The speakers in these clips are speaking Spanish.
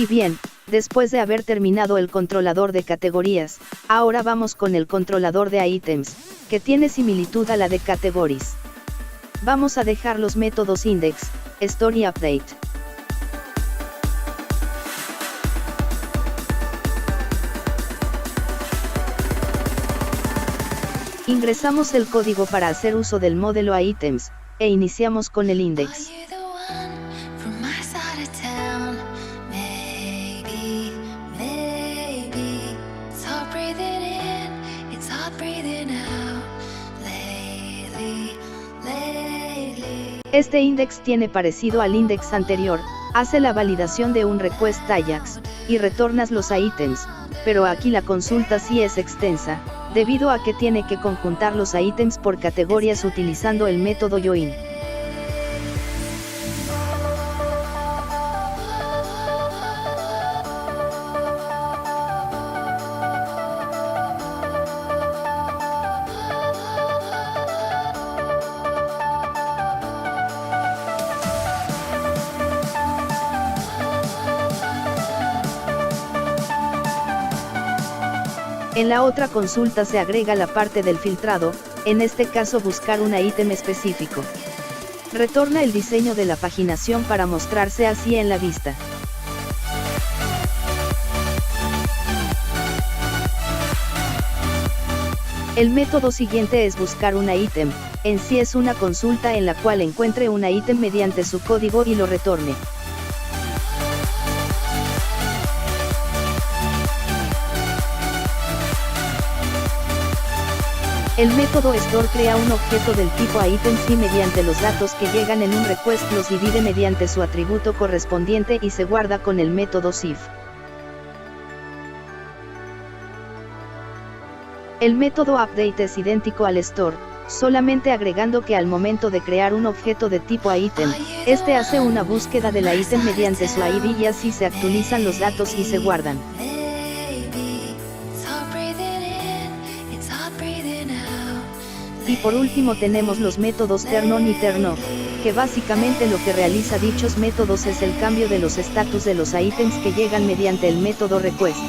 Y bien, después de haber terminado el controlador de categorías, ahora vamos con el controlador de items, que tiene similitud a la de categories. Vamos a dejar los métodos index, store y update. Ingresamos el código para hacer uso del modelo items, e iniciamos con el index. Este index tiene parecido al index anterior, hace la validación de un request Ajax, y retornas los ítems, pero aquí la consulta sí es extensa, debido a que tiene que conjuntar los ítems por categorías utilizando el método join. En la otra consulta se agrega la parte del filtrado, en este caso buscar un ítem específico. Retorna el diseño de la paginación para mostrarse así en la vista. El método siguiente es buscar un ítem, en sí es una consulta en la cual encuentre un ítem mediante su código y lo retorne. El método store crea un objeto del tipo items y mediante los datos que llegan en un request los divide mediante su atributo correspondiente y se guarda con el método sif. El método update es idéntico al store, solamente agregando que al momento de crear un objeto de tipo item, este hace una búsqueda del ítem mediante su ID y así se actualizan los datos y se guardan. Y por último tenemos los métodos turn on y turn off, que básicamente lo que realiza dichos métodos es el cambio de los estatus de los ítems que llegan mediante el método request.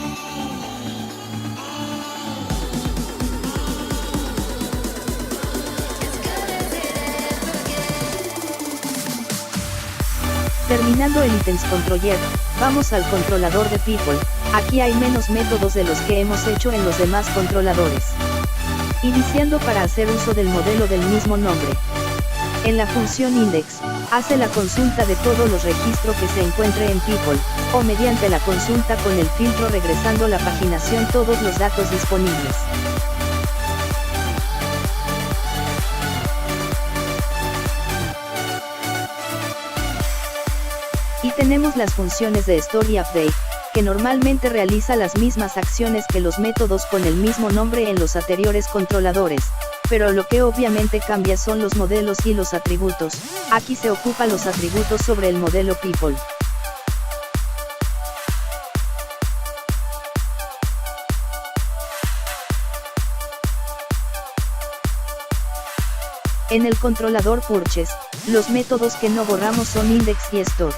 Terminando el items controller, vamos al controlador de people. Aquí hay menos métodos de los que hemos hecho en los demás controladores. Iniciando para hacer uso del modelo del mismo nombre. En la función index, hace la consulta de todos los registros que se encuentre en people, o mediante la consulta con el filtro regresando la paginación todos los datos disponibles. Y tenemos las funciones de store y update, que normalmente realiza las mismas acciones que los métodos con el mismo nombre en los anteriores controladores, pero lo que obviamente cambia son los modelos y los atributos. Aquí se ocupa los atributos sobre el modelo people. En el controlador purchase, los métodos que no borramos son index y store.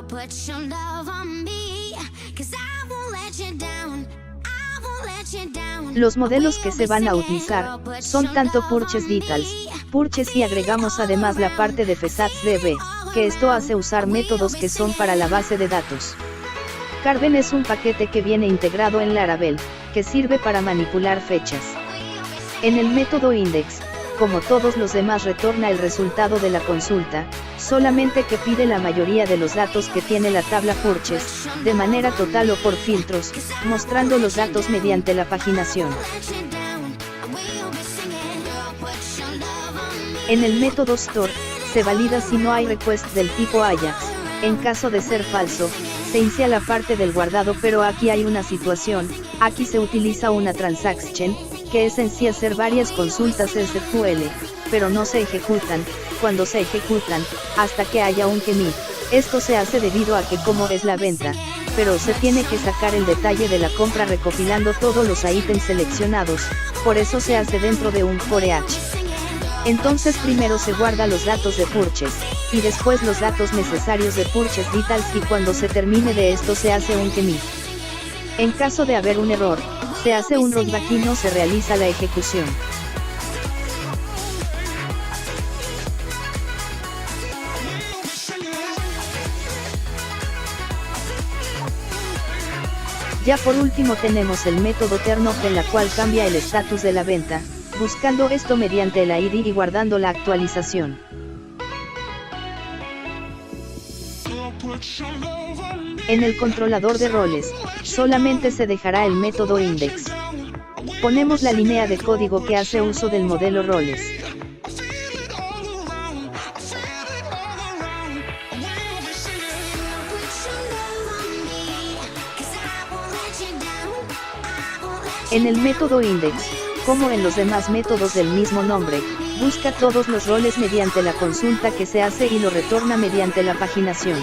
Put your love on me, 'cause I won't let you down. I won't let you down. Los modelos que se van a utilizar son tanto Purchase Details, Purchase y agregamos además la parte de FSATSDB, que esto hace usar métodos que son para la base de datos. Carven es un paquete que viene integrado en Laravel, que sirve para manipular fechas. En el método index, como todos los demás retorna el resultado de la consulta, solamente que pide la mayoría de los datos que tiene la tabla Purchase, de manera total o por filtros, mostrando los datos mediante la paginación. En el método store, se valida si no hay request del tipo Ajax, en caso de ser falso, se inicia la parte del guardado pero aquí hay una situación, aquí se utiliza una transaction, que es en sí hacer varias consultas SQL, pero no se ejecutan, cuando se ejecutan, hasta que haya un commit, Esto se hace debido a que como es la venta, pero se tiene que sacar el detalle de la compra recopilando todos los ítems seleccionados, por eso se hace dentro de un for each. Entonces primero se guarda los datos de purchase, y después los datos necesarios de purchase details y cuando se termine de esto se hace un commit. En caso de haber un error, se hace un rollback y no se realiza la ejecución. Ya por último tenemos el método turnoff en la cual cambia el estatus de la venta, buscando esto mediante el ID y guardando la actualización. En el controlador de roles, solamente se dejará el método index. Ponemos la línea de código que hace uso del modelo roles. En el método index, como en los demás métodos del mismo nombre, busca todos los roles mediante la consulta que se hace y lo retorna mediante la paginación.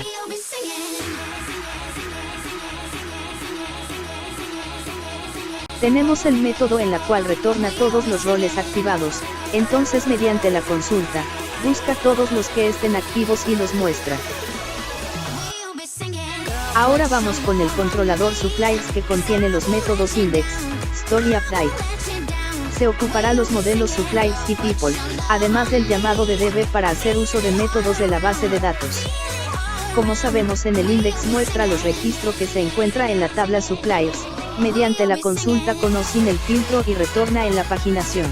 Tenemos el método en la cual retorna todos los roles activados, entonces mediante la consulta, busca todos los que estén activos y los muestra. Ahora vamos con el controlador suppliers que contiene los métodos index, store y update. Se ocupará los modelos suppliers y people, además del llamado de db para hacer uso de métodos de la base de datos. Como sabemos en el index muestra los registros que se encuentra en la tabla suppliers, mediante la consulta con o sin el filtro y retorna en la paginación.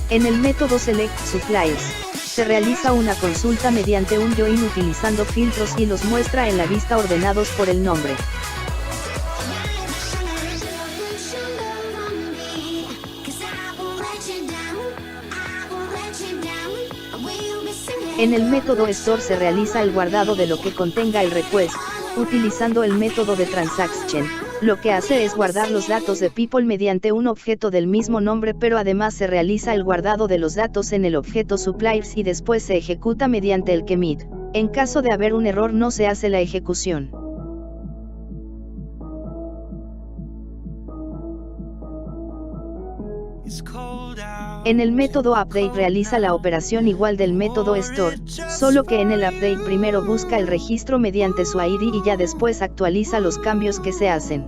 En el método select suppliers, se realiza una consulta mediante un join utilizando filtros y los muestra en la vista ordenados por el nombre. En el método store se realiza el guardado de lo que contenga el request, utilizando el método de transaction. Lo que hace es guardar los datos de people mediante un objeto del mismo nombre, pero además se realiza el guardado de los datos en el objeto suppliers y después se ejecuta mediante el commit. En caso de haber un error no se hace la ejecución. En el método update realiza la operación igual del método store, solo que en el update primero busca el registro mediante su ID y ya después actualiza los cambios que se hacen.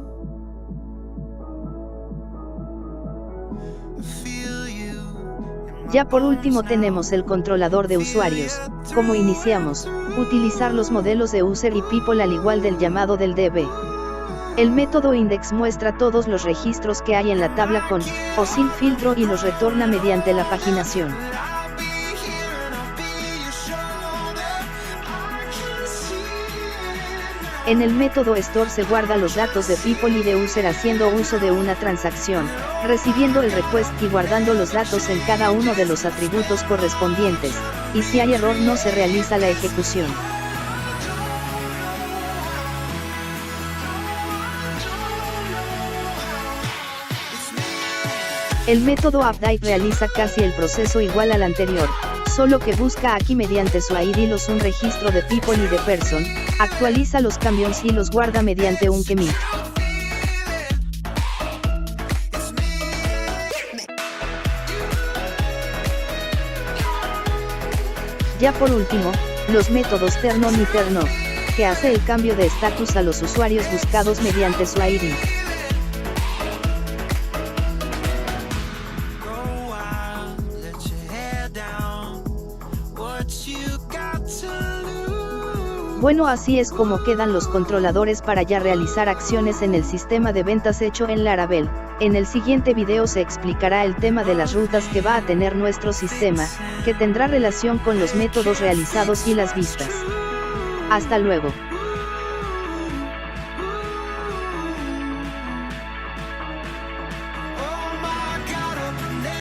Ya por último tenemos el controlador de usuarios. Como iniciamos, utilizar los modelos de user y people al igual del llamado del db. El método index muestra todos los registros que hay en la tabla con o sin filtro y los retorna mediante la paginación. En el método store se guarda los datos de people y de user haciendo uso de una transacción, recibiendo el request y guardando los datos en cada uno de los atributos correspondientes, y si hay error no se realiza la ejecución. El método update realiza casi el proceso igual al anterior, solo que busca aquí mediante su ID los un registro de people y de person, actualiza los cambios y los guarda mediante un commit. Ya por último, los métodos turn on y turn off, que hace el cambio de estatus a los usuarios buscados mediante su ID. Bueno, así es como quedan los controladores para ya realizar acciones en el sistema de ventas hecho en Laravel. En el siguiente video se explicará el tema de las rutas que va a tener nuestro sistema, que tendrá relación con los métodos realizados y las vistas. Hasta luego.